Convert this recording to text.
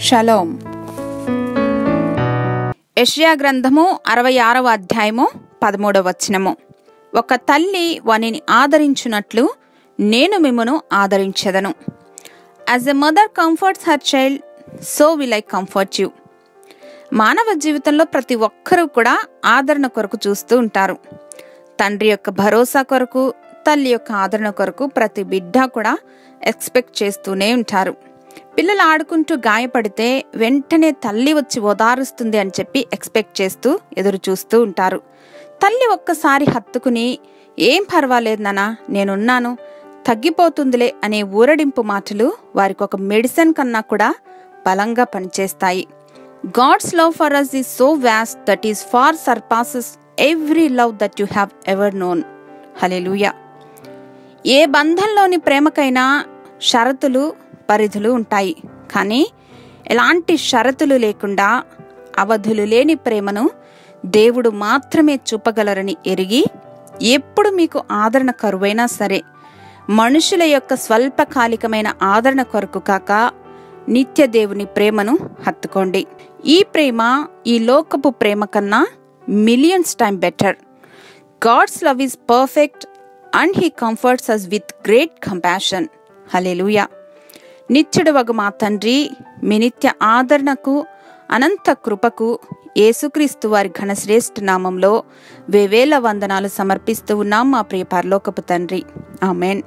Shalom. యెషయా గ్రంథము 66వ అధ్యాయము 13వ వచనము. ఒక తల్లి వానిని ఆదరించునట్లు నేను మిమ్మును ఆదరించెదను. As a mother comforts her child, so will I comfort you. మానవ జీవితంలో ప్రతి ఒక్కరూ కూడా ఆదరణ కొరకు చూస్తూ ఉంటారు. తండ్రి యొక్క భరోసా కొరకు, తల్లి యొక్క ఆదరణ కొరకు ప్రతి బిడ్డ కూడా ఎక్స్పెక్ట్ చేస్తూనే ఉంటారు. పిల్లలు ఆడుకుంటూ గాయపడితే వెంటనే తల్లి వచ్చి ఓదారుస్తుంది అని చెప్పి ఎక్స్పెక్ట్ చేస్తూ ఎదురు చూస్తూ ఉంటారు. తల్లి ఒక్కసారి హత్తుకుని ఏం పర్వాలేదు నానా, నేనున్నాను, తగ్గిపోతుందిలే అనే ఊరడింపు మాటలు వారికి ఒక మెడిసిన్ కన్నా కూడా బలంగా పనిచేస్తాయి. God's love for us is so vast that is far surpasses every love that you have ever known. హల్లెలూయా. ఏ బంధంలోని ప్రేమకైనా షరతులు, పరిధులు ఉంటాయి. కానీ ఎలాంటి షరతులు లేకుండా అవధులు లేని ప్రేమను దేవుడు మాత్రమే చూపగలరని ఎరిగి, ఎప్పుడు మీకు ఆదరణ కరువైనా సరే మనుషుల యొక్క స్వల్పకాలికమైన ఆదరణ కొరకు కాక నిత్య దేవుని ప్రేమను హత్తుకోండి. ఈ ప్రేమ ఈ లోకపు ప్రేమ కన్నా millions time better. God's love is perfect and he comforts us with great compassion. హల్లెలూయా. నిత్యుడవగు మా తండ్రి, మీ నిత్య ఆదరణకు, అనంత కృపకు యేసుక్రీస్తు వారి ఘనశ్రేష్ఠ నామంలో వేవేల వందనాలు సమర్పిస్తూ ఉన్నాం మా ప్రియ పరలోకపు తండ్రి. ఆమెన్.